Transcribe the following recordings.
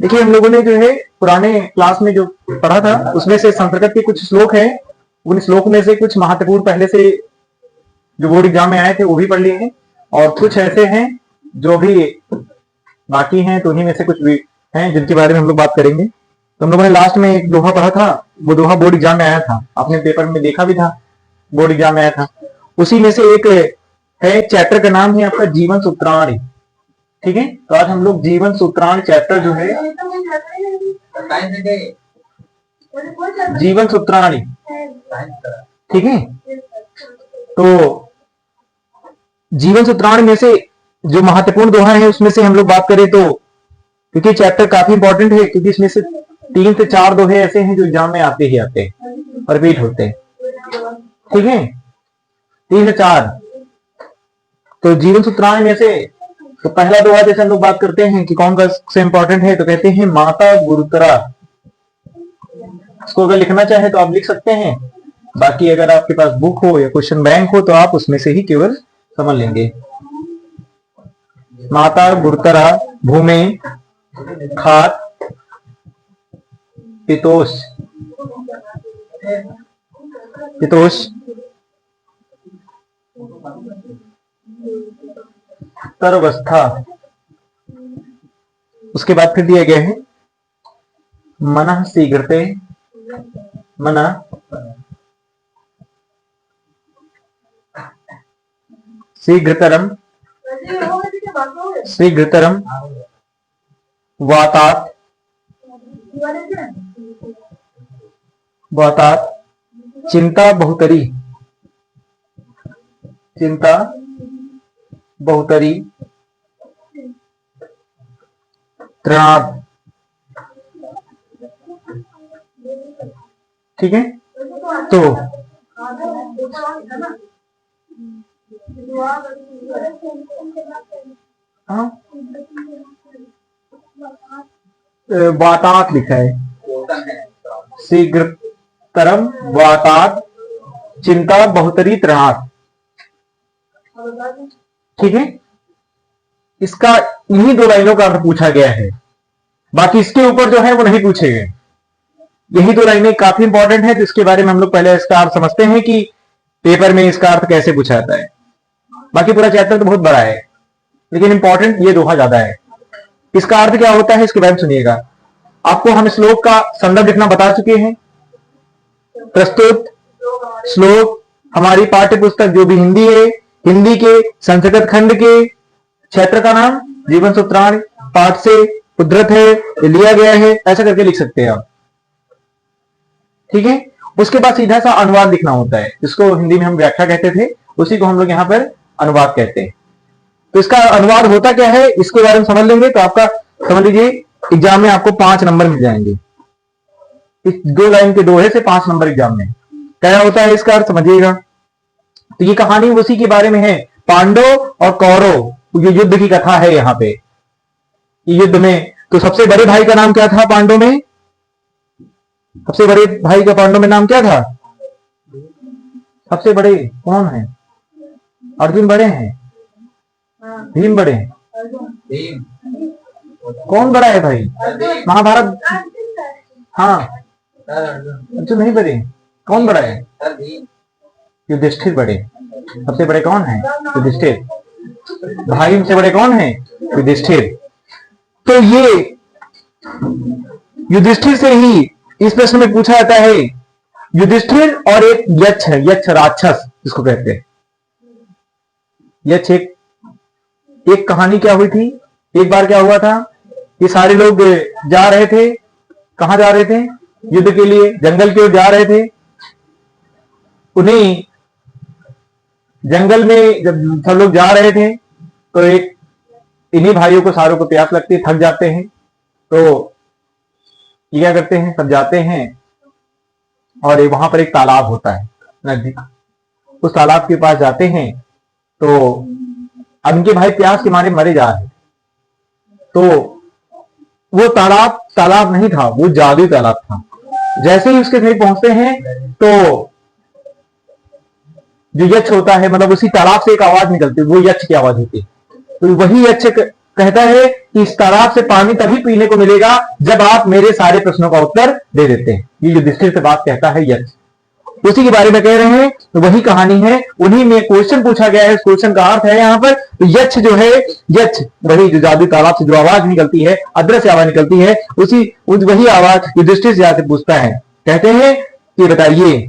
देखिए हम लोगों ने जो है पुराने क्लास में जो पढ़ा था उसमें से संस्कृत के कुछ श्लोक हैं, उन श्लोक में से कुछ महत्वपूर्ण पहले से जो बोर्ड एग्जाम में आए थे वो भी पढ़ लिए हैं, और कुछ ऐसे हैं जो भी बाकी हैं, तो उन्हीं में से कुछ भी हैं जिनके बारे में हम लोग बात करेंगे। तो हम लोगों ने लास्ट में एक दोहा पढ़ा था, वो दोहा बोर्ड एग्जाम में आया था, आपने पेपर में देखा भी था, बोर्ड एग्जाम में आया था। उसी में से एक है, चैप्टर का नाम है आपका जीवन सूत्राणी। ठीक है, तो आज हम लोग जीवन सूत्राणी चैप्टर जो है जीवन सूत्राणी, ठीक है, तो जीवन सूत्राणी में से जो महत्वपूर्ण दोहा है उसमें से हम लोग बात करें तो, क्योंकि चैप्टर काफी इंपॉर्टेंट है, क्योंकि इसमें से 3 से 4 दोहे ऐसे हैं जो एग्जाम में आते ही आते हैं और रिपीट होते हैं। ठीक है, 3 से 4। तो जीवन सूत्राणी में से तो पहला दोहा जैसे हम लोग बात करते हैं कि कौन से इंपॉर्टेंट है, तो कहते हैं माता गुरुतरा। इसको अगर लिखना चाहे तो आप लिख सकते हैं, बाकी अगर आपके पास बुक हो या क्वेश्चन बैंक हो तो आप उसमें से ही केवल समझ लेंगे। माता गुरुतरा भूमे खात पितोष, पितोष तरवस्था। उसके बाद फिर दिए गए हैं मनः शीघ्रते, मनः शीघ्रतरम, शीघ्रतरम वातात, वातात चिंता बहुतरी, चिंता बहुतरी तृणात्। ठीक है, तो वातात लिखा है, शीघ्रतरम वातात चिंता बहुतरी तृणात्। ठीक है, इसका इन्हीं 2 लाइनों का अर्थ पूछा गया है, बाकी इसके ऊपर जो है वो नहीं पूछे गए। यही 2 लाइनें काफी इंपॉर्टेंट है, तो इसके बारे में हम लोग पहले इसका अर्थ समझते हैं कि पेपर में इसका अर्थ कैसे पूछा जाता है। बाकी पूरा चैप्टर तो बहुत बड़ा है, लेकिन इंपॉर्टेंट ये दोहा ज्यादा है। इसका अर्थ क्या होता है इसके बारे में सुनिएगा। आपको हम श्लोक का संदर्भ लिखना बता चुके हैं। प्रस्तुत श्लोक हमारी पाठ्य पुस्तक जो भी हिंदी है, हिंदी के संस्कृत खंड के क्षेत्र का नाम जीवन सूत्राणी पाठ से उद्धृत है, लिया गया है, ऐसा करके लिख सकते हैं आप। ठीक है, उसके बाद सीधा सा अनुवाद लिखना होता है, जिसको हिंदी में हम व्याख्या कहते थे, उसी को हम लोग यहाँ पर अनुवाद कहते हैं। तो इसका अनुवाद होता क्या है इसके बारे में समझ लेंगे तो आपका समझ लीजिए एग्जाम में आपको 5 नंबर मिल जाएंगे। इस 2 लाइन के दोहे से 5 नंबर एग्जाम में। क्या होता है इसका अर्थ समझिएगा। तो ये कहानी उसी के बारे में है, पांडव और कौरव, ये युद्ध की कथा है यहाँ पे। युद्ध में तो सबसे बड़े भाई का नाम क्या था पांडव में, सबसे बड़े भाई का पांडव में नाम क्या था, सबसे बड़े कौन है, अर्जुन बड़े हैं, भीम बड़े हैं, कौन बड़ा है भाई, महाभारत, हाँ अर्जुन नहीं बड़े, कौन बड़ा है, युधिष्ठिर बड़े। सबसे बड़े कौन है, युधिष्ठिर। भाई से बड़े कौन है, युधिष्ठिर। तो ये युधिष्ठिर से ही इस प्रश्न में पूछा जाता है। युधिष्ठिर और एक यक्ष है, यक्ष राक्षस जिसको कहते हैं। यक्ष एक कहानी क्या हुई थी, एक बार क्या हुआ था कि सारे लोग जा रहे थे, कहां जा रहे थे, युद्ध के लिए जंगल की ओर जा रहे थे। उन्हें जंगल में जब सब लोग जा रहे थे तो एक इन्हीं भाइयों को सारों को प्यास लगती है, थक जाते हैं, तो ये क्या करते हैं, सब जाते हैं और वहां पर एक तालाब होता है नदी, उस तालाब के पास जाते हैं। तो अब इनके भाई प्यास के मारे मरे जा रहे, तो वो तालाब नहीं था, वो जादुई तालाब था। जैसे ही उसके करीब पहुंचते हैं तो जो यक्ष होता है, मतलब उसी तालाब से एक आवाज निकलती है, वो यक्ष की आवाज होती है। तो वही यक्ष कहता है कि इस तालाब से पानी तभी पीने को मिलेगा जब आप मेरे सारे प्रश्नों का उत्तर दे देते हैं। ये युधिष्ठिर से बात कहता है यक्ष, उसी के बारे में कह रहे हैं। तो वही कहानी है, उन्हीं में क्वेश्चन पूछा गया है। क्वेश्चन का अर्थ है यहाँ पर तो यक्ष जो है, यक्ष वही जो जादू तालाब से जो आवाज निकलती है, अदृश्य आवाज निकलती है, वही आवाज युधिष्ठिर से जाकर पूछता है। कहते हैं कि बताइए,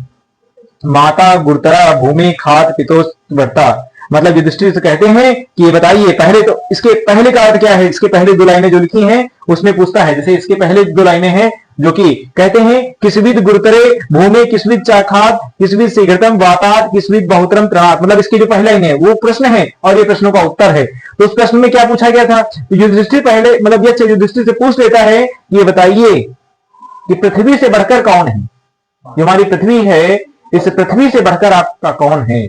माता गुरुतरा भूमि खात पितोस वर्ता, मतलब युधिष्ठिर से कहते हैं कि ये बताइए, पहले तो इसके पहले का अर्थ क्या है। इसके पहले दो लाइनें जो लिखी हैं उसमें पूछता है, जैसे इसके पहले दो लाइनें हैं जो कि कहते हैं किसविद गुरुतरे भूमि किसविद चाखात किसविद शीघ्रतम वातात किसविद बहुतरम त्रात, मतलब इसकी जो पहला लाइन है वो प्रश्न है और ये प्रश्नों का उत्तर है। तो उस प्रश्न में क्या पूछा गया था, युधिष्ठिर पहले मतलब यक्ष युधिष्ठिर से पूछ लेता है, ये बताइए कि पृथ्वी से बढ़कर कौन है, जो हमारी पृथ्वी है इस पृथ्वी से बढ़कर आपका कौन है।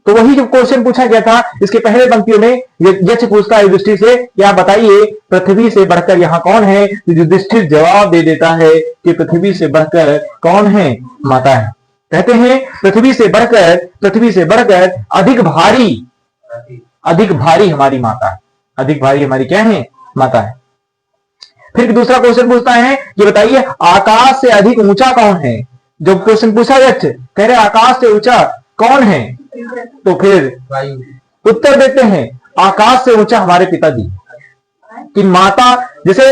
तो वही जो क्वेश्चन पूछा गया था, इसके पहले पंक्तियों में यक्ष पूछता है युधिष्ठिर से, क्या बताइए पृथ्वी से बढ़कर यहाँ कौन है। तो युधिष्ठिर जवाब दे देता है कि पृथ्वी से बढ़कर कौन है, माता है। कहते हैं पृथ्वी से बढ़कर अधिक भारी हमारी माता है, अधिक भारी हमारी क्या है, माता है। फिर दूसरा क्वेश्चन पूछता है कि बताइए आकाश से अधिक ऊंचा कौन है। जो क्वेश्चन पूछा यक्ष, कह रहे आकाश से ऊंचा कौन है, तो फिर उत्तर देते हैं आकाश से ऊंचा हमारे पिताजी। कि माता जैसे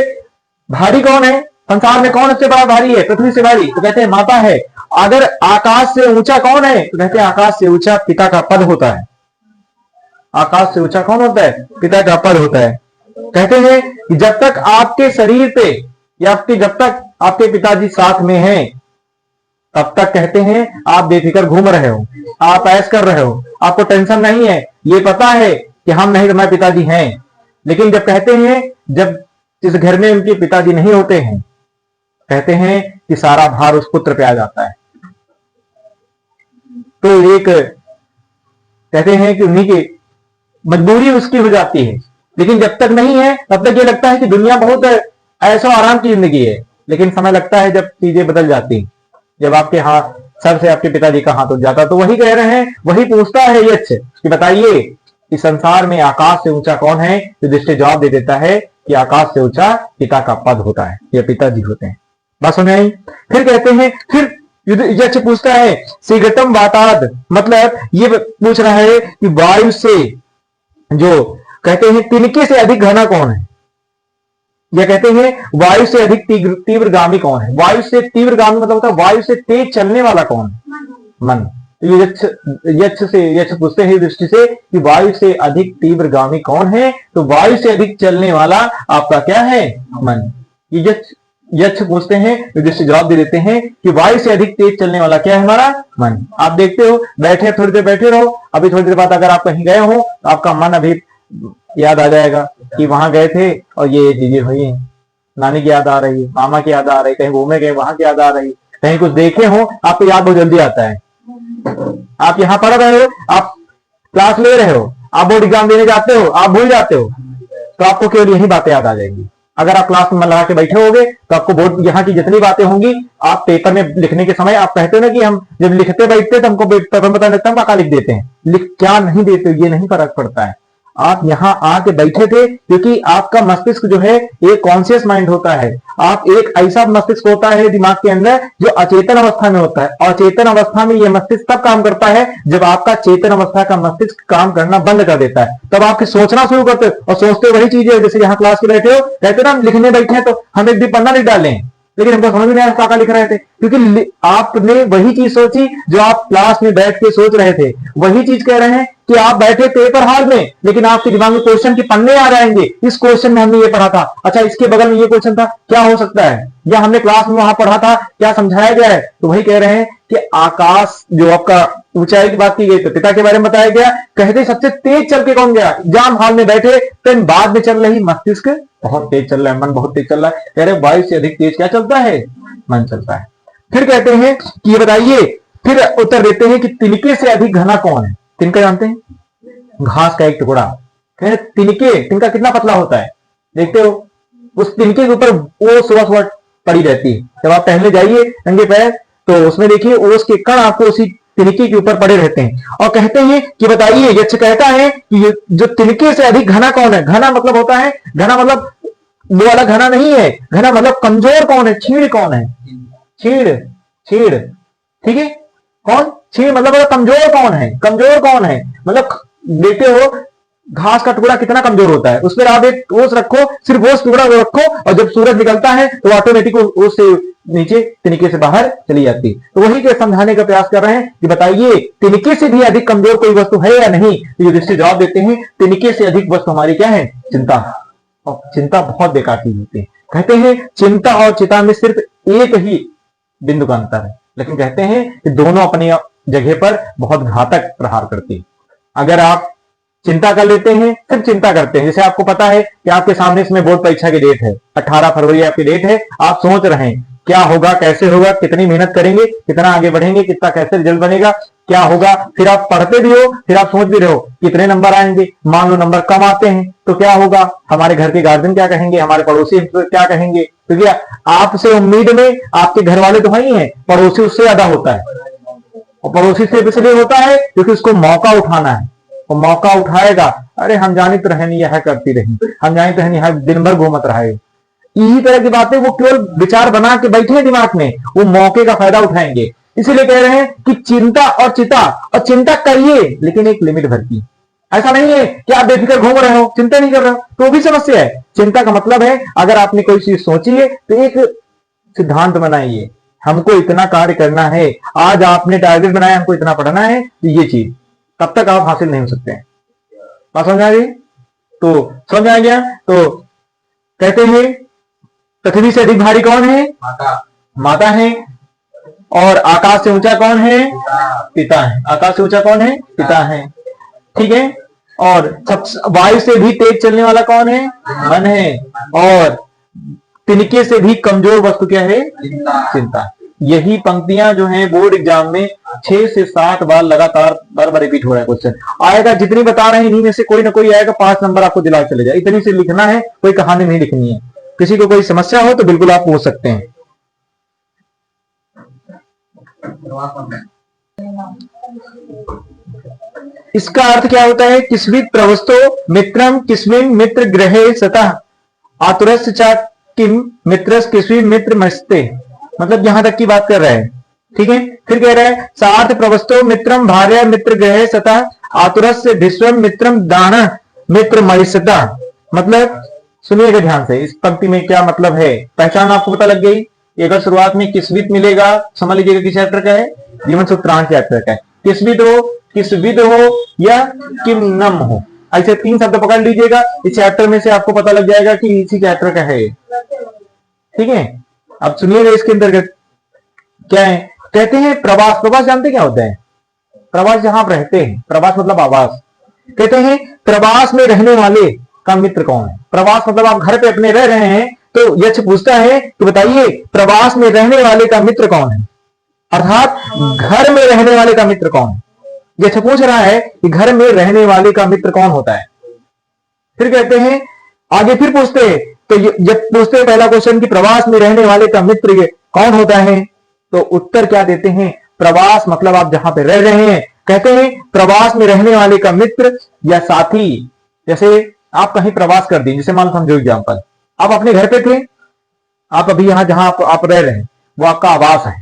भारी कौन है संसार में, कौन सबसे बड़ा भारी है पृथ्वी से भारी, तो कहते हैं माता है। अगर आकाश से ऊंचा कौन है, तो कहते हैं आकाश से ऊंचा पिता का पद होता है। आकाश से ऊंचा कौन होता है, पिता का पद होता है। कहते हैं कि जब तक आपके शरीर पे या जब तक आपके पिताजी साथ में हैं तब तक कहते हैं आप बेफिक्र घूम रहे हो, आप ऐश कर रहे हो, आपको टेंशन नहीं है, ये पता है कि हम नहीं तुम्हारे पिताजी हैं। लेकिन जब कहते हैं जब इस घर में उनके पिताजी नहीं होते हैं, कहते हैं कि सारा भार उस पुत्र पे आ जाता है। तो एक कहते हैं कि उन्हीं की मजबूरी उसकी हो जाती है। लेकिन जब तक नहीं है तब तक ये लगता है कि दुनिया बहुत ऐसा आराम की जिंदगी है। लेकिन समय लगता है जब चीजें बदल जाती, जब आपके हाथ सर से आपके पिताजी का हाथ उठ जाता। तो वही कह रहे हैं, वही पूछता है यक्ष कि बताइए इस संसार में आकाश से ऊंचा कौन है। युधिष्ठिर जवाब दे देता है कि आकाश से ऊंचा पिता का पद होता है या पिताजी होते हैं। बात समझ आई। फिर कहते हैं, फिर यक्ष पूछता है शीघ्रतम वाताद, मतलब ये पूछ रहा है कि वायु से जो कहते हैं तिनके से अधिक घना कौन है, या कहते हैं वायु से अधिक तीव्रगामी कौन है। वायु से तीव्रगामी मतलब होता है वायु से तेज चलने वाला कौन है, मन। तो यक्ष पूछते हैं दृष्टि से कि वायु से अधिक तीव्रगामी कौन है, तो वायु से अधिक चलने वाला आपका क्या है, मन। ये यक्ष पूछते हैं, युधिष्ठिर जवाब दे देते हैं कि वायु से अधिक तेज चलने वाला क्या है, हमारा मन। आप देखते हो बैठे थोड़ी देर बैठे रहो, अभी थोड़ी देर बाद अगर आप कहीं गए हो तो आपका मन अभी याद आ जाएगा कि वहां गए थे और ये चीजें हुई हैं। नानी की याद आ रही है, मामा की याद आ रही, कहीं घूमे गए वहां की याद आ रही, कहीं कुछ देखे हो आपको याद बहुत जल्दी आता है। आप यहाँ पढ़ रहे हो, आप क्लास ले रहे हो, आप बोर्ड एग्जाम देने जाते हो, आप भूल जाते हो, तो आपको केवल यही बातें याद आ जाएंगी। अगर आप क्लास में मन लगा के बैठे होगे तो आपको बोर्ड यहाँ की जितनी बातें होंगी, आप पेपर में लिखने के समय आप कहते हो ना कि हम जब लिखते बैठते तो हमको पेपर में पता लगता है, हम लिख देते हैं, लिख क्या नहीं देते ये नहीं फर्क पड़ता है। आप यहाँ आके बैठे थे क्योंकि आपका मस्तिष्क जो है एक कॉन्शियस माइंड होता है। आप एक ऐसा मस्तिष्क होता है दिमाग के अंदर जो अचेतन अवस्था में होता है, और अचेतन अवस्था में यह मस्तिष्क तब काम करता है जब आपका चेतन अवस्था का मस्तिष्क काम करना बंद कर देता है। तब आप सोचना शुरू करते हो और सोचते वही चीजें। जैसे यहाँ क्लास में बैठे हो, कहते ना हम लिखने बैठे हैं तो हम एक भी पन्ना नहीं डालें, लेकिन हमको समझ नहीं आया क्या लिख रहे थे, क्योंकि आपने वही चीज सोची जो आप क्लास में बैठ के सोच रहे थे। वही चीज कह रहे हैं कि आप बैठे पेपर हॉल में, लेकिन आपके दिमाग में क्वेश्चन के पन्ने आ जाएंगे। इस क्वेश्चन में हमने ये पढ़ा था, अच्छा इसके बगल में ये क्वेश्चन था, क्या हो सकता है, या हमने क्लास में वहां पढ़ा था, क्या समझाया गया है। तो वही कह रहे हैं कि आकाश जो आपका ऊंचाई की बात की गई तो पिता के बारे में बताया गया। कहते सबसे तेज चल के कौन गया, एग्जाम हॉल में बैठे, तो बाद में चल रही मस्तिष्क बहुत तेज चल रहा है, मन बहुत तेज चल रहा है। कह रहे वायु से अधिक तेज क्या चलता है, मन चलता है। फिर कहते हैं कि ये बताइए, फिर उत्तर देते हैं कि तिनके से अधिक घना कौन है। तिनका जानते हैं, घास का एक टुकड़ा। कह रहे तिनका कितना पतला होता है, देखते हो उस तिनके के ऊपर वो सुबह सुबह पड़ी रहती है। जब आप टहलने जाइए नंगे पैर तो उसमें देखिए ओस के कण आपको उसी तिनके के ऊपर पड़े रहते हैं और कहते हैं कि बताइए, यक्ष कहता है कि जो तिनके से अधिक घना कौन है। घना मतलब होता है, घना मतलब वो वाला घना नहीं है, घना मतलब कमजोर कौन है, छीड़ कौन है, छीड़ छीड़, ठीक है। कौन छीड़ मतलब कमजोर कौन है, कमजोर कौन है मतलब देखते हो घास का टुकड़ा कितना कमजोर होता है, उस पर आप एक ओस रखो, सिर्फ ओस टुकड़ा वो रखो और जब सूरज निकलता है तो ऑटोमेटिक ओस से नीचे तिनके से बाहर चली जाती। तो वही के समझाने का प्रयास कर रहे हैं कि बताइए तिनके से भी अधिक कमजोर कोई वस्तु है या नहीं। युधिष्ठिर जवाब देते हैं तिनके से अधिक वस्तु हमारी क्या है, चिंता। और चिंता बहुत बेकार चीज होती है। कहते हैं चिंता और चिता में सिर्फ एक ही बिंदु का अंतर है, लेकिन कहते हैं कि दोनों अपनी जगह पर बहुत घातक प्रहार करती है। अगर आप चिंता कर लेते हैं, सिर्फ चिंता करते हैं, जैसे आपको पता है कि आपके सामने इसमें बोर्ड परीक्षा की डेट है, 18 फरवरी आपकी डेट है, आप सोच रहे हैं क्या होगा, कैसे होगा, कितनी मेहनत करेंगे, कितना आगे बढ़ेंगे, कितना कैसे रिजल्ट बनेगा, क्या होगा। फिर आप पढ़ते भी हो, फिर आप सोच भी रहे हो कितने नंबर आएंगे। मान लो नंबर कम आते हैं तो क्या होगा, हमारे घर के गार्जियन क्या कहेंगे, हमारे पड़ोसी क्या कहेंगे। तो क्या आपसे उम्मीद में आपके घर वाले तो वही हैं, पड़ोसी उससे ज्यादा होता है। और पड़ोसी सिर्फ इसलिए होता है क्योंकि उसको मौका उठाना है, वो मौका उठाएगा। अरे हम जानी तो रहनी यह करती रही, हम जानी तो रहनी दिन भर घूमत रहे, यही तरह की बातें वो केवल विचार बना के बैठे हैं दिमाग में, वो मौके का फायदा उठाएंगे। इसीलिए कह रहे हैं कि चिंता और चिता, और चिंता करिए लेकिन एक लिमिट भर की। ऐसा नहीं है कि आप बेफिक्र घूम रहे हो, चिंता नहीं कर रहे हो तो भी समस्या है। चिंता का मतलब है अगर आपने कोई चीज सोची है तो एक सिद्धांत बनाइए, हमको इतना कार्य करना है, आज आपने टारगेट बनाया हमको इतना पढ़ना है, तो ये चीज तब तक आप हासिल नहीं हो सकते हैं। बात समझ आ गई? तो समझ आ गया। तो कहते हैं पृथ्वी से अधिक भारी कौन है, माता है। और आकाश से ऊंचा कौन है, पिता है। आकाश से ऊंचा कौन है, पिता है, ठीक है। और वायु से भी तेज चलने वाला कौन है, मन है। और तिनके से भी कमजोर वस्तु क्या है, चिंता। यही पंक्तियां जो हैं बोर्ड एग्जाम में 6 से 7 बार लगातार बार बार रिपीट हो रहा है। क्वेश्चन आएगा, जितनी बता रहे हैं इन्हीं में से कोई ना कोई आएगा, 5 नंबर आपको दिला चले जाए। इतनी से लिखना है, कोई कहानी नहीं लिखनी है। किसी को कोई समस्या हो तो बिल्कुल आप पूछ सकते हैं। इसका अर्थ क्या होता है, किस्मित प्रवस्तो मित्रम किस्मिन मित्र ग्रहे सतः आतुरस्य च किम मित्रस किस्मिन मित्र मस्ते। मतलब यहां तक की बात कर रहे हैं, ठीक है। फिर कह रहा है सार्थ प्रवस्तो मित्रम भार्य मित्र ग्रहे सतः आतुरस्य विश्वम मित्रम दान मित्र महिषता। मतलब सुनिएगा ध्यान से, इस पंक्ति में क्या मतलब है, पहचान आपको पता लग गई। अगर शुरुआत में किस्वित मिलेगा, समझ लीजिएगा किस चैप्टर का है, जीवन सूत्रांश चैप्टर का है। किस्वित हो, किस्विद हो या किन्नम हो, ऐसे 3 शब्द पकड़ लीजिएगा। इस चैप्टर में से आपको पता लग जाएगा कि इसी चैप्टर का है, ठीक है। अब सुनिएगा इसके अंतर्गत क्या है। कहते हैं प्रवास। प्रवास जानते क्या होता है, प्रवास जहां आप रहते हैं, प्रवास मतलब आवास। कहते हैं प्रवास में रहने वाले का मित्र कौन है। प्रवास मतलब आप घर पे अपने रह रहे हैं, तो यक्ष पूछता है कि बताइए प्रवास में रहने वाले का मित्र कौन है, अर्थात घर में रहने वाले का मित्र कौन है। यक्ष पूछ रहा है कि घर में रहने वाले का मित्र कौन होता है। फिर कहते हैं आगे, फिर पूछते हैं, तो जब पूछते हैं पहला क्वेश्चन कि प्रवास में रहने वाले का मित्र कौन होता है, तो उत्तर क्या देते हैं, प्रवास मतलब आप जहां पे रह रहे हैं। कहते हैं प्रवास में रहने वाले का मित्र या साथी। जैसे आप कहीं प्रवास कर दिए, जैसे मान लो समझो एग्जाम्पल, आप अपने घर पे थे, आप अभी यहां जहां आप रह रहे हैं वो आपका आवास है,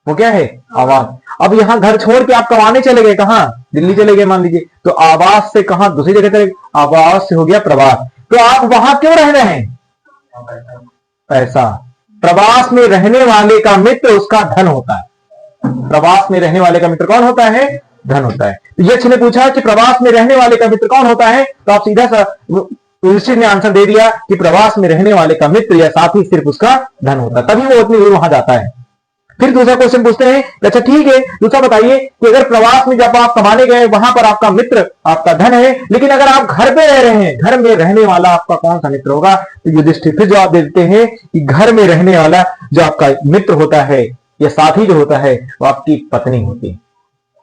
वो क्या है, आवास। अब यहां घर छोड़ के आप कमाने चले गए, कहां, दिल्ली चले गए मान लीजिए, तो आवास से कहां दूसरी जगह चले, आवास से हो गया प्रवास। तो आप वहां क्यों रह रहे हैं, पैसा। प्रवास में रहने वाले का मित्र उसका धन होता है। प्रवास में रहने वाले का मित्र कौन होता है, धन होता है। तो यक्ष ने पूछा कि प्रवास में रहने वाले का मित्र कौन होता है, तो आप सीधा सा युधिष्ठिर ने आंसर दे दिया कि प्रवास में रहने वाले का मित्र या साथी सिर्फ उसका धन होता है, तभी वो उतनी दूर वहां जाता है। फिर दूसरा क्वेश्चन पूछते हैं, अच्छा ठीक है, दूसरा बताइए कि अगर प्रवास में जब आप कमाने गए वहां पर आपका मित्र आपका धन है, लेकिन अगर आप घर पे रह रहे हैं, घर में रहने वाला आपका कौन सा मित्र होगा। तो युधिष्ठिर फिर जवाब देते हैं कि घर में रहने वाला जो आपका मित्र होता है या साथी जो होता है वो आपकी पत्नी होती है,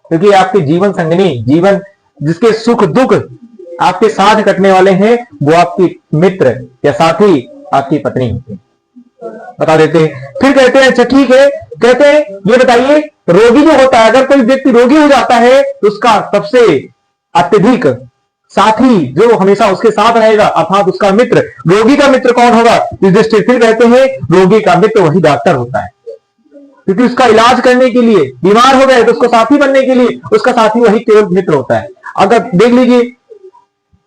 क्योंकि आपके जीवन संगनी, जीवन जिसके सुख दुख आपके साथ कटने वाले हैं, वो आपकी मित्र या साथी आपकी पत्नी होती है। बता देते हैं। फिर कहते हैं अच्छा ठीक है, कहते हैं ये बताइए रोगी जो होता है, अगर कोई व्यक्ति रोगी हो जाता है तो उसका सबसे अत्यधिक साथी जो हमेशा उसके साथ रहेगा अर्थात उसका मित्र, रोगी का मित्र कौन होगा? युधिष्ठिर फिर कहते हैं रोगी का मित्र वही डॉक्टर होता है, क्योंकि उसका इलाज करने के लिए, बीमार हो गए तो उसको साथी बनने के लिए उसका साथी वही केवल मित्र होता है। अगर देख लीजिए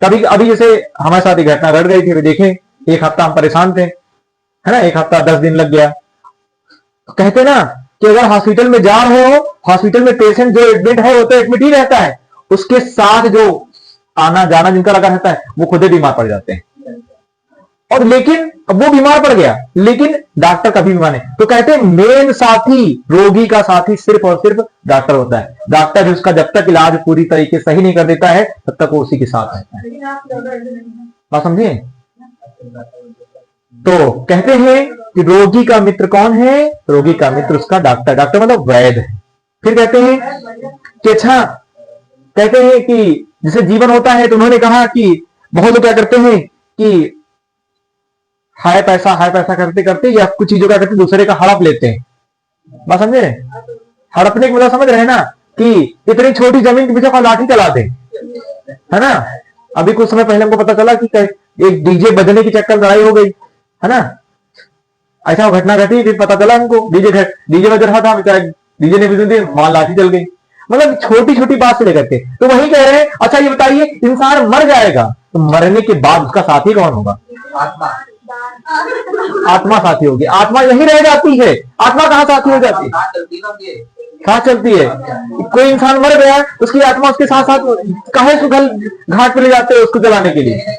कभी अभी जैसे हमारे साथ एक घटना घट गई थी, अभी देखें, एक हफ्ता हम परेशान थे, है ना, एक हफ्ता 10 दिन लग गया। तो कहते ना कि अगर हॉस्पिटल में जा रहे हो, हॉस्पिटल में पेशेंट जो एडमिट है वो तो एडमिट ही रहता है, उसके साथ जो आना जाना जिनका लगा रहता है वो खुद ही बीमार पड़ जाते हैं। और लेकिन अब वो बीमार पड़ गया लेकिन डॉक्टर कभी बीमार नहीं, तो कहते हैं मेन साथी, रोगी का साथी सिर्फ और सिर्फ डॉक्टर होता है। डॉक्टर उसका जब तक इलाज पूरी तरीके से सही नहीं कर देता है तब तक वो उसी के साथ रहता है। बात समझिए? तो कहते हैं कि रोगी का मित्र कौन है? रोगी का मित्र उसका डॉक्टर, डॉक्टर मतलब वैद्य है। फिर कहते हैं कि अच्छा, कहते हैं कि जैसे जीवन होता है तो उन्होंने कहा कि बहुत लोग क्या करते हैं कि हाय पैसा करते करते या कुछ चीजों का करते दूसरे का हड़प लेते हैं। बात समझे? हड़पने का मतलब समझ रहे हैं ना कि इतनी छोटी जमीन के पीछे कोई लाठी चला दे, है ना। अभी कुछ समय पहले हमको पता चला कि एक डीजे बजने की चक्कर लड़ाई हो गई, है ना, ऐसा घटना घटी। फिर पता चला हमको डीजे बज रहा था, डीजे ने भी वहां लाठी चल गई। मतलब छोटी छोटी बात से लेकर के तो वही कह रहे हैं। अच्छा ये बताइए, इंसान मर जाएगा तो मरने के बाद उसका साथी कौन होगा? आत्मा साथी होगी। आत्मा यही रह जाती है, आत्मा कहां साथी हो जाती है? कहां चलती है? कोई इंसान मर गया उसकी आत्मा उसके साथ साथ कहां सुगल घाट पे ले जाते हैं उसको जलाने के लिए?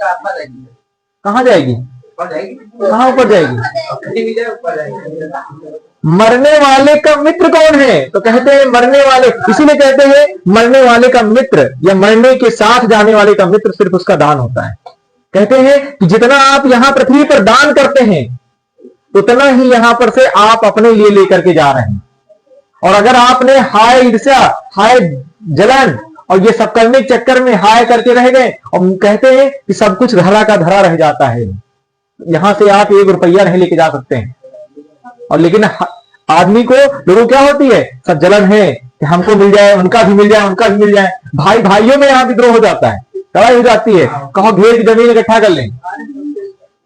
कहां जाएगी? कहां ऊपर जाएगी? मरने वाले का मित्र कौन है? तो कहते हैं मरने वाले, इसीलिए कहते हैं मरने वाले का मित्र या मरने के साथ जाने वाले का मित्र सिर्फ उसका दान होता है। कहते हैं कि जितना आप यहां पृथ्वी पर दान करते हैं उतना ही यहां पर से आप अपने लिए लेकर के जा रहे हैं। और अगर आपने हाय ईर्ष्या, हाय जलन और ये सब करने के चक्कर में हाय करके रह गए, और कहते हैं कि सब कुछ धरा का धरा रह जाता है, यहां से आप 1 रुपया नहीं लेके जा सकते हैं। और लेकिन आदमी को लोगों क्या होती है, सब जलन है कि हमको मिल जाए, उनका भी मिल जाए, उनका भी मिल जाए। भाई भाइयों में यहां विद्रोह हो जाता है, लड़ाई हो जाती है, कहो घेर की जमीन इकट्ठा कर लें,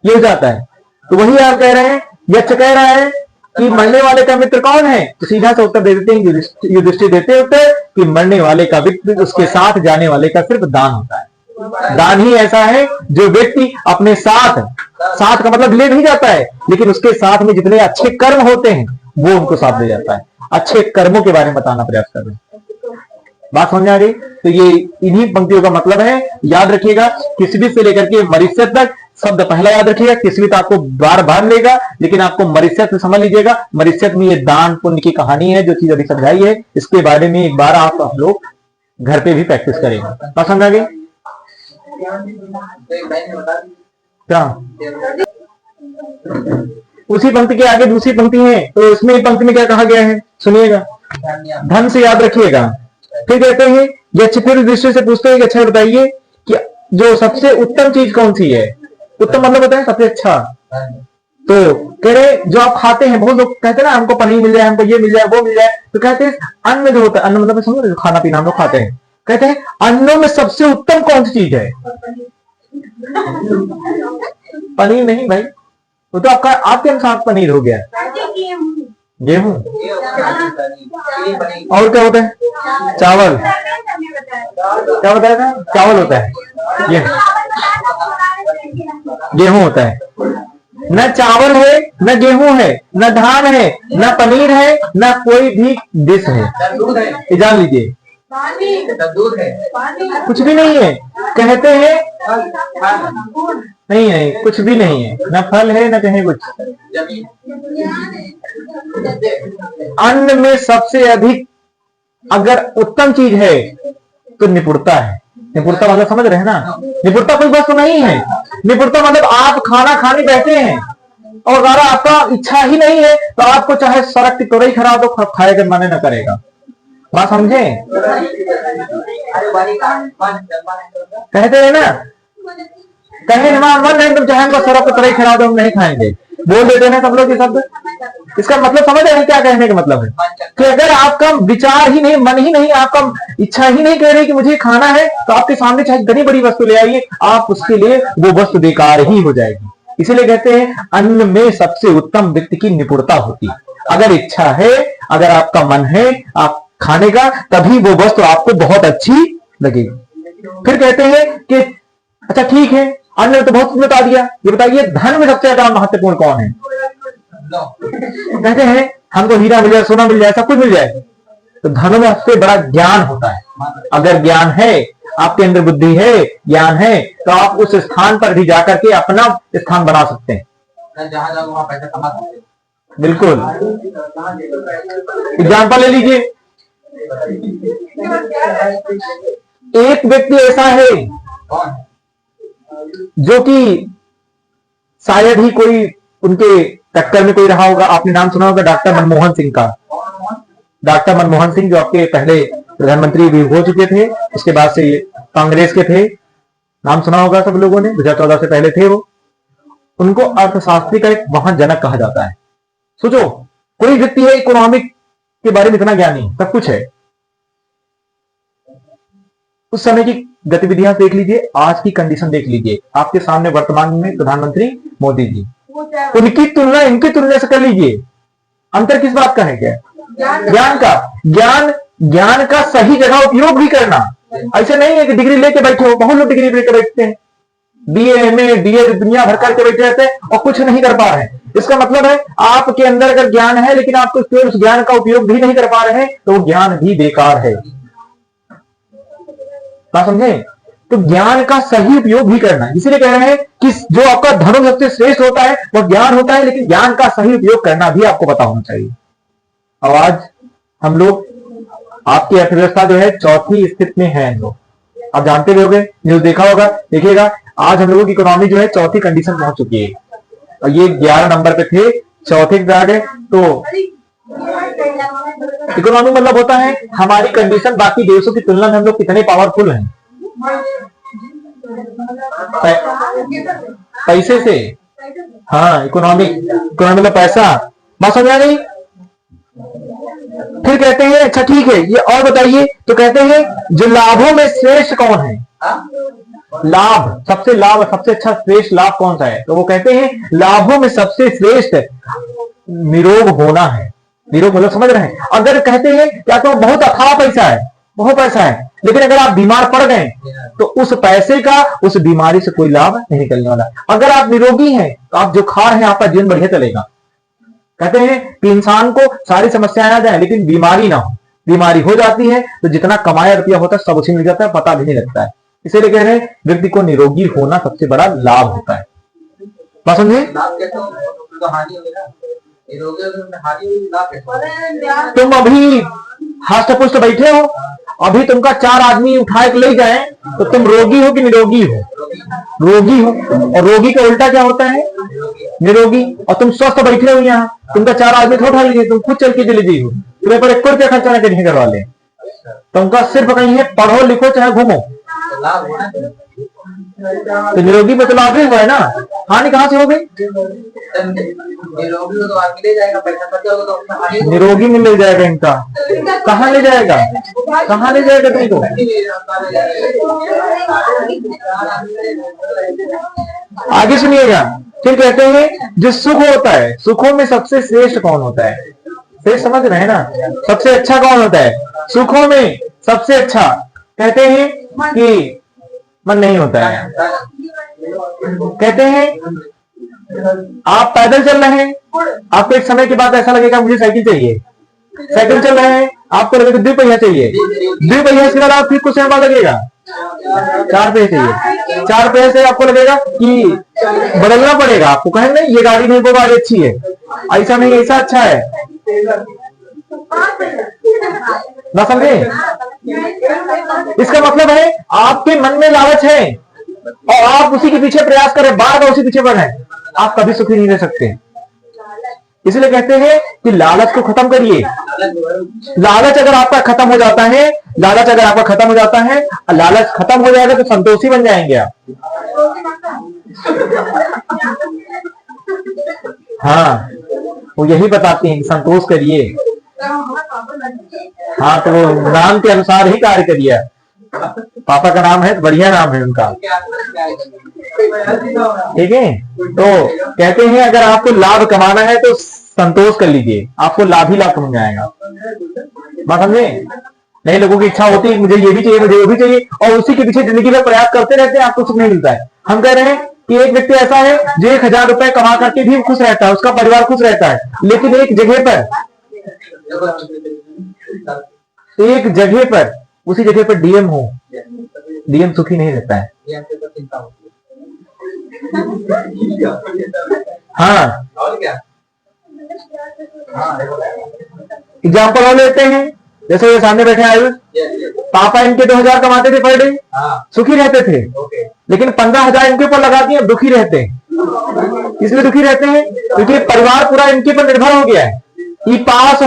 ये हो जाता है। तो वही आप कह रहे हैं, यक्ष कह रहा है कि मरने वाले का मित्र कौन है? तो सीधा सा उत्तर दे देते हैं, युधिष्ठिर देते उत्तर कि मरने वाले का मित्र उसके साथ जाने वाले का सिर्फ दान होता है। दान ही ऐसा है जो व्यक्ति अपने साथ का मतलब ले नहीं जाता है, लेकिन उसके साथ में जितने अच्छे कर्म होते हैं वो उनको साथ ले जाता है। अच्छे कर्मों के बारे में बताना प्रयास कर रहे हैं। बात समझ आ गई? तो ये इन्हीं पंक्तियों का मतलब है। याद रखिएगा, किसवी से लेकर के मरीस्यत तक शब्द पहला याद रखिएगा। किसवी तो आपको बार बार लेगा, लेकिन आपको मरीस्यत से समझ लीजिएगा। मरीस्यत में ये दान पुण्य की कहानी है, जो चीज अभी समझाई है, इसके बारे में एक बार आप लोग घर पे भी प्रैक्टिस करेंगे। पसंद आ गई क्या? उसी पंक्ति के आगे दूसरी पंक्ति है, तो उसमें पंक्ति में क्या कहा गया है सुनिएगा, धन से याद रखिएगा। फिर कहते हैं, यक्ष फिर दृष्टि से पूछते हैं कि अच्छा बताइए कि जो सबसे उत्तम चीज कौन सी है? उत्तम मतलब होता है सबसे अच्छा। तो कह रहे जो आप खाते हैं, बहुत लोग कहते हैं ना हमको पनीर मिल जाए, हमको ये मिल जाए, वो मिल जाए। तो कहते हैं अन्न जो होता है, अन्न मतलब समझो खाना पीना हम लोग खाते हैं, कहते हैं अन्नों में सबसे उत्तम कौन सी चीज है? पनीर नहीं भाई, वो तो आपके अनुसार पनीर हो गया। गेहूं और क्या होता है? चावल। क्या बताया था? चावल होता है, गेहूं होता है। न चावल है, न गेहूं है, न धान है, न पनीर है, न कोई भी डिश है। जान लीजिए, दूध है, कुछ भी नहीं है। कहते हैं नहीं है, कुछ भी नहीं है, न फल है न कहीं कुछ। अन्न में सबसे अधिक अगर उत्तम चीज है तो निपुणता है। निपुणता मतलब समझ रहे हैं ना, निपुणता कोई वस्तु नहीं है। निपुणता मतलब आप खाना खाने बैठे हैं और अगर आपका इच्छा ही नहीं है तो आपको चाहे सड़क की तोरई खराब हो, खाएगा मन न करेगा। बात समझे? कहते हैं ना, कहे मन नहीं, तुम चाहे सड़क की तोरई खराब हम नहीं खाएंगे, बोल देते हैं सब लोग ये शब्द। इसका मतलब समझ रहे हैं क्या कहने का मतलब है? कि अगर आपका विचार ही नहीं, मन ही नहीं, आपका इच्छा ही नहीं कह रही कि मुझे खाना है, तो आपके सामने चाहे घनी बड़ी वस्तु ले आइए, आप उसके लिए वो वस्तु बेकार ही हो जाएगी। इसीलिए कहते हैं अन्न में सबसे उत्तम व्यक्ति की निपुणता होती है। अगर इच्छा है, अगर आपका मन है आप खाने का, तभी वो वस्तु आपको बहुत अच्छी लगेगी। फिर कहते हैं कि अच्छा ठीक है, अन्न तो बहुत बता दिया, ये बताइए धन में सबसे ज्यादा महत्वपूर्ण कौन है? कहते हैं हमको हीरा मिल जाए, सोना मिल जाए, सब कुछ मिल जाए, तो धन में सबसे बड़ा ज्ञान होता है। अगर ज्ञान है, आपके अंदर बुद्धि है, ज्ञान है, तो आप उस स्थान पर भी जाकर के अपना स्थान बना सकते हैं। जहां जाओ वहां पैसा कमा सकते हैं। बिल्कुल। एग्जाम्पल ले लीजिए, एक व्यक्ति ऐसा है जो कि शायद ही कोई उनके टक्कर में कोई रहा होगा, आपने नाम सुना होगा डॉक्टर मनमोहन सिंह का। डॉक्टर मनमोहन सिंह जो आपके पहले प्रधानमंत्री भी हो चुके थे, उसके बाद से कांग्रेस के थे, नाम सुना होगा सब लोगों ने, 2014 से पहले थे वो। उनको अर्थशास्त्री का एक महान जनक कहा जाता है। सोचो, कोई व्यक्ति है इकोनॉमिक के बारे में इतना ज्ञानी, सब कुछ है। उस समय की गतिविधियां देख लीजिए, आज की कंडीशन देख लीजिए, आपके सामने वर्तमान में प्रधानमंत्री मोदी जी, उनकी तुलना इनकी तुलना से कर लीजिए। अंतर किस बात का है? क्या? ज्ञान का। ज्ञान का सही जगह उपयोग भी करना। ऐसे नहीं है कि डिग्री लेके बैठे हो, बहुत लोग डिग्री लेके बैठते हैं, बीए एमए डीएड दुनिया भर करके बैठे रहते हैं और कुछ नहीं कर पा रहे हैं। इसका मतलब है आपके अंदर अगर ज्ञान है लेकिन आप उस ज्ञान का उपयोग भी नहीं कर पा रहे हैं, तो वो ज्ञान भी बेकार है। क्या समझे? तो ज्ञान का सही उपयोग भी करना, इसीलिए कह रहे हैं कि जो आपका धर्म सबसे श्रेष्ठ होता है वह ज्ञान होता है, लेकिन ज्ञान का सही उपयोग करना भी आपको पता होना चाहिए। और आज हम लोग, आपकी अर्थव्यवस्था जो है चौथी स्थिति में है। हम लोग, आप जानते भी होंगे, न्यूज देखा होगा, देखिएगा, आज हम लोगों की इकोनॉमी जो है चौथी कंडीशन पहुंच चुकी है और ये 11 नंबर पे थे, चौथे ग्राड है। तो इकोनॉमी मतलब होता है हमारी कंडीशन बाकी देशों की तुलना में हम लोग कितने पावरफुल हैं पैसे से। हाँ, इकोनॉमी मतलब पैसा। बात समझ आ गई? फिर कहते हैं अच्छा ठीक है, ये और बताइए, तो कहते हैं जो लाभों में श्रेष्ठ कौन है? लाभ, सबसे अच्छा श्रेष्ठ लाभ कौन सा है? तो वो कहते हैं लाभों में सबसे श्रेष्ठ निरोग होना है। निरोग मतलब समझ रहे हैं? अगर कहते हैं क्या तो बहुत अथाह पैसा है, बहुत पैसा है, लेकिन अगर आप बीमार पड़ गए तो उस पैसे का उस बीमारी से कोई लाभ नहीं निकलने वाला। अगर आप निरोगी हैं तो आप जो खा रहे हैं आपका जीवन बढ़िया चलेगा। कहते हैं कि इंसान को सारी समस्याएं आ जाए लेकिन बीमारी ना हो। बीमारी हो जाती है तो जितना कमाया रुपया होता है सब उसी मिल जाता है, पता भी नहीं लगता है। इसीलिए कह रहे हैं व्यक्ति को निरोगी होना सबसे बड़ा लाभ होता है। बात समझे? तुम अभी हष्ट पुष्ट बैठे हो, अभी तुमका 4 आदमी उठाए के ले जाए तो तुम रोगी हो कि निरोगी हो? रोगी हो। और रोगी का उल्टा क्या होता है? निरोगी। और तुम स्वस्थ बैठे हो यहाँ, तुमका 4 आदमी थोड़ा उठा लीजिए, तुम खुद चल के चले जाइए, तुम्हें पर 1 रुपया खर्चा नहीं करवा ले। तुमका सिर्फ कहीं है पढ़ो लिखो चाहे घूमो, तो निरोगी में तो लाभ ही हुआ है ना। हानि कहां से हो गई? निरोगी में ले जाएगा इनका, कहां ले जाएगा? कहां ले जाएगा तुमको? आगे सुनिएगा। फिर कहते हैं जो सुख होता है, सुखों में सबसे श्रेष्ठ कौन होता है? श्रेष्ठ समझ रहे हैं ना? सबसे अच्छा कौन होता है सुखों में? सबसे अच्छा कहते हैं कि मन नहीं होता है। कहते हैं आप पैदल चल रहे हैं, आपको एक समय के बाद ऐसा लगेगा मुझे साइकिल चाहिए। साइकिल चल रहे हैं, आपको लगेगा 2 पहिया चाहिए। 2 पहिया इसके बाद आप फिर कुछ समय बाद लगेगा 4 पहिया चाहिए। 4 पहिया से आपको लगेगा कि बदलना पड़ेगा। आपको कहेंगे नहीं ये गाड़ी नहीं, वो गाड़ी अच्छी है, ऐसा नहीं ऐसा अच्छा है। ना समझे? इसका मतलब है आपके मन में लालच है और आप उसी के पीछे प्रयास करें, बार बार उसी पीछे बढ़े, आप कभी सुखी नहीं रह सकते। इसलिए कहते हैं कि लालच को खत्म करिए। लालच अगर आपका खत्म हो जाता है, लालच अगर आपका खत्म हो जाता है, लालच खत्म हो जाएगा तो संतोषी बन जाएंगे आप। हाँ, वो यही बताती हैं कि संतोष करिए। हाँ, तो वो नाम के अनुसार ही कार्य करिए। पापा का नाम है तो बढ़िया नाम है उनका, ठीक है। तो कहते हैं अगर आपको लाभ कमाना है तो संतोष कर लीजिए, आपको लाभ ही लाभ मिल जाएगा। बात समझे? नहीं, लोगों की इच्छा होती है मुझे ये भी चाहिए, मुझे वो भी चाहिए, और उसी के पीछे जिंदगी में प्रयास करते रहते हैं, आपको सुख नहीं मिलता है। हम कह रहे हैं कि एक व्यक्ति ऐसा है जो 1000 रुपए कमा करके भी खुश रहता है, उसका परिवार खुश रहता है, लेकिन एक जगह पर उसी जगह पर डीएम हो, डीएम सुखी नहीं रहता है। हाँ, एग्जाम्पल और लेते हैं, जैसे ये सामने बैठे आयुष, पापा इनके 2000 कमाते थे पर डे, सुखी रहते थे, लेकिन 15,000 इनके ऊपर लगा दिए, दुखी रहते हैं। इसलिए दुखी रहते हैं क्योंकि परिवार पूरा इनके पर निर्भर हो गया है। ये पास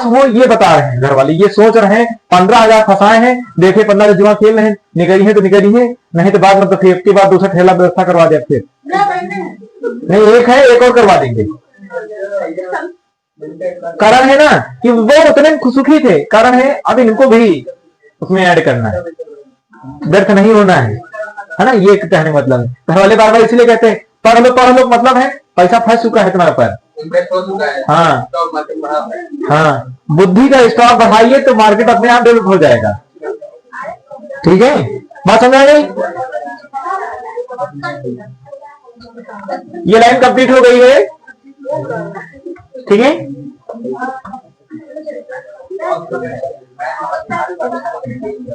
हो ये बता रहे हैं घर वाले, ये सोच रहे हैं 15,000 फंसाए हैं, देखे 15 जुआ खेल रहे हैं, निकली है तो निकली है, नहीं तो बाद में तो फिर के बाद दूसरा ठेला व्यवस्था करवा दे। फिर नहीं, एक है, एक और करवा देंगे। कारण है ना कि वो उतने सुखी थे, कारण है अब इनको भी उसमें ऐड करना है, व्यर्थ नहीं होना है ना। ये कहने मतलब है, घर वाले बार बार इसलिए कहते हैं पढ़ लो, मतलब है पैसा फंस चुका है तुम्हारे पर। हाँ हाँ, बुद्धि का स्टॉक बढ़ाइए तो मार्केट अपने आप डेवलप हो जाएगा। ठीक है, बात समझ आ गई? ये लाइन कंप्लीट हो गई है, ठीक है।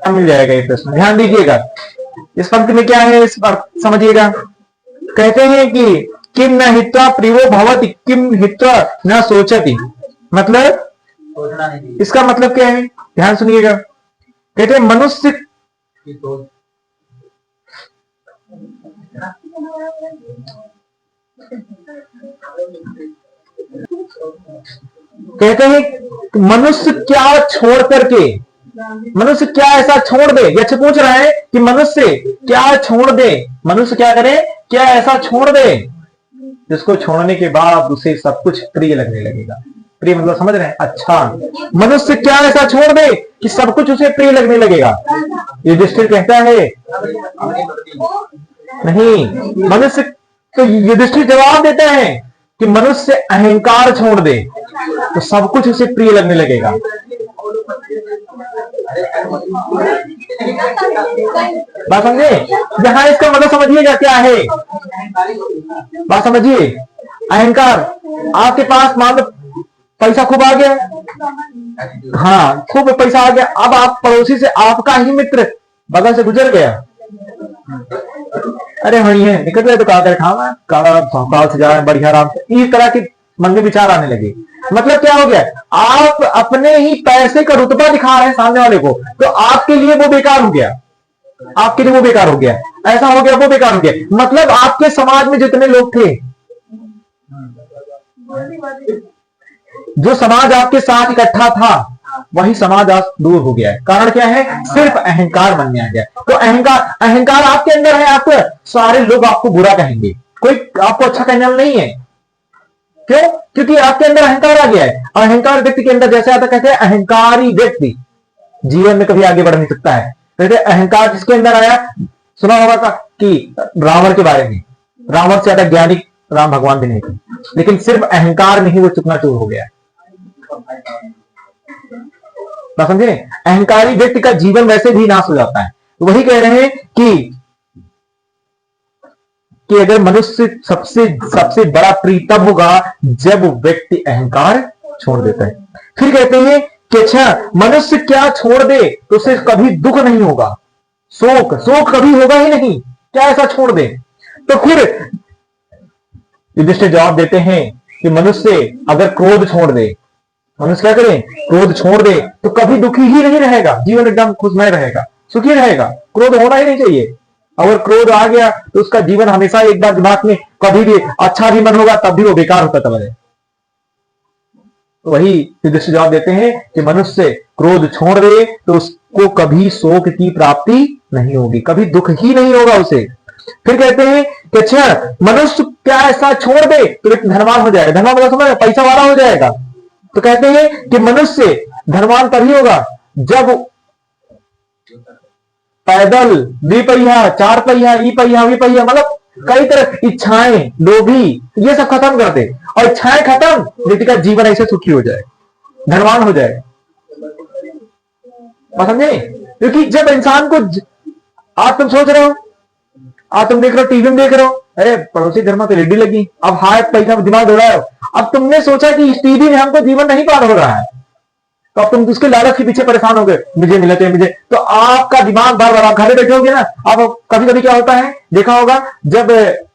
मिल जाएगा ये प्रश्न, ध्यान दीजिएगा। इस पंक्ति में क्या है, इस पर समझिएगा। कहते हैं कि किम न हित्वा प्रियो भवति, किम हित्वा न सोचति, मतलब इसका मतलब क्या है, ध्यान सुनिएगा। कहते हैं मनुष्य, कहते हैं मनुष्य क्या छोड़ करके, मनुष्य क्या ऐसा छोड़ दे, ये पूछ रहा है कि मनुष्य क्या छोड़ दे, मनुष्य क्या करे, क्या ऐसा छोड़ दे जिसको छोड़ने के बाद उसे सब कुछ प्रिय लगने लगेगा। प्रिय मतलब समझ रहे हैं? अच्छा, मनुष्य क्या ऐसा छोड़ दे कि सब कुछ उसे प्रिय लगने लगेगा। युधिष्ठिर कहता है नहीं, मनुष्य, तो युधिष्ठिर जवाब देता है कि मनुष्य अहंकार छोड़ दे तो सब कुछ उसे प्रिय लगने लगेगा। बात समझे? यहां इसका मतलब समझिएगा क्या है, बात समझिए। अहंकार, आपके पास मान लो पैसा खूब आ गया, हाँ खूब पैसा आ गया, अब आप पड़ोसी से आपका ही मित्र बगल से गुजर गया, अरे हाँ ये निकल रहे तो कहा से जा रहे बढ़िया आराम से, इस तरह के मन में विचार आने लगे। मतलब क्या हो गया, आप अपने ही पैसे का रुतबा दिखा रहे हैं सामने वाले को, तो आपके लिए वो बेकार हो गया, आपके लिए वो बेकार हो गया, ऐसा हो गया, वो बेकार हो गया। मतलब आपके समाज में जितने लोग थे, जो समाज आपके साथ इकट्ठा था, वही समाज आज दूर हो गया है। कारण क्या है, सिर्फ अहंकार मन में आ गया। तो अहंकार आपके अंदर है, आपको सारे लोग आपको बुरा कहेंगे, कोई आपको अच्छा कहने वाला नहीं है। क्यों? क्योंकि आपके अंदर अहंकार आ गया है। अहंकार व्यक्ति के अंदर जैसे आता, कहते हैं अहंकारी व्यक्ति जीवन में कभी आगे बढ़ नहीं सकता है। कहते हैं अहंकार किसके अंदर आया, सुना होगा कि रावण के बारे में, रावण से ज्यादा ज्ञानी राम भगवान भी नहीं थे, लेकिन सिर्फ अहंकार में ही वो चुकनाचूर हो गया। समझे? अहंकारी व्यक्ति का जीवन वैसे भी नाश हो जाता है। तो वही कह रहे हैं कि अगर मनुष्य सबसे बड़ा प्रिय तब होगा जब व्यक्ति अहंकार छोड़ देता है। फिर कहते हैं कि अच्छा, मनुष्य क्या छोड़ दे तो उसे कभी दुख नहीं होगा, शोक कभी होगा ही नहीं, क्या ऐसा छोड़ दे। तो फिर युधिष्ठिर जवाब देते हैं कि मनुष्य अगर क्रोध छोड़ दे, मनुष्य क्या करे, क्रोध छोड़ दे तो कभी दुखी ही नहीं रहेगा, जीवन एकदम खुशमय रहेगा, सुखी रहेगा। क्रोध होना ही नहीं चाहिए। अगर क्रोध आ गया तो उसका जीवन हमेशा एक बार दिमाग में, कभी भी अच्छा भी मन होगा तब भी वो बेकार होता तब। वही युधिष्ठिर जवाब देते हैं कि मनुष्य क्रोध छोड़ दे तो उसको कभी शोक की प्राप्ति नहीं होगी, कभी दुख ही नहीं होगा उसे। फिर कहते हैं कि अच्छा मनुष्य क्या ऐसा छोड़ दे तो व्यक्ति धनवान हो जाएगा। धनवान मतलब समझ पैसा वाला हो जाएगा। तो कहते हैं कि मनुष्य धनवान तभी होगा जब पैदल, द्विपहिया, चार पहिया, ई पहिया, वी पहिया, मतलब कई तरह इच्छाएं, लोभी, ये सब खत्म कर दे और इच्छाएं खत्म, व्यक्ति का जीवन ऐसे सुखी हो जाए, धनवान हो जाए। समझे? क्योंकि जब इंसान को आज तुम सोच रहे हो, आज तुम देख रहे हो टीवी में देख रहे हो, अरे पड़ोसी घर में तो रेडी लगी, अब हाथ पैसा दिमाग दौड़ा रहे हो, अब तुमने सोचा कि इस टीवी में हमको जीवन नहीं पार हो रहा है, तो अब तुम उसके लालच के पीछे परेशान हो गए, मुझे मिला चाहिए मुझे, तो आपका दिमाग बार बार, आप घर में बैठे होगे ना, अब कभी कभी क्या होता है, देखा होगा जब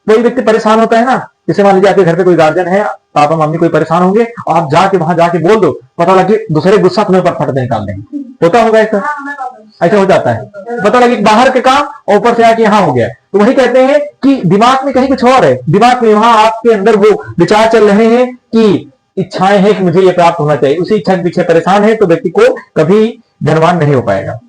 कोई व्यक्ति परेशान होता है ना, जैसे मान लीजिए आपके घर पे कोई गार्जियन है, पापा मम्मी कोई परेशान होंगे, आप जाके वहां जाके बोल दो, पता लगे दूसरे गुस्सा तुम्हें पर फट निकाल देंगे। होता होगा ऐसा, ऐसा हो जाता है, पता लगे बाहर के काम ऊपर से आके यहाँ हो गया। तो वही कहते हैं कि दिमाग में कहीं कुछ और है, दिमाग में वहां आपके अंदर वो विचार चल रहे हैं कि इच्छाएं हैं कि मुझे ये प्राप्त होना चाहिए, उसी इच्छा के पीछे परेशान है, तो व्यक्ति को कभी धनवान नहीं हो पाएगा।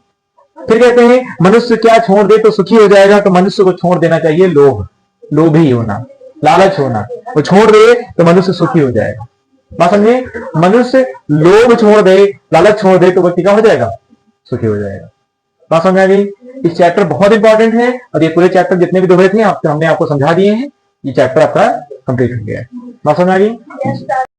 फिर कहते हैं मनुष्य क्या छोड़ दे तो सुखी हो जाएगा, तो मनुष्य को छोड़ देना चाहिए लोभ, लोभी होना, लालच होना, वो छोड़ दे तो मनुष्य सुखी हो जाएगा। बात समझे? मनुष्य लोभ छोड़ दे, लालच छोड़ दे तो व्यक्ति क्या हो जाएगा, सुखी हो जाएगा। बात समझ आ गई? इस चैप्टर बहुत इंपॉर्टेंट है और ये पूरे चैप्टर जितने भी दोहे थे हमने आपको समझा दिए हैं, ये चैप्टर आपका कंप्लीट हो गया है। बात समझ आ गई?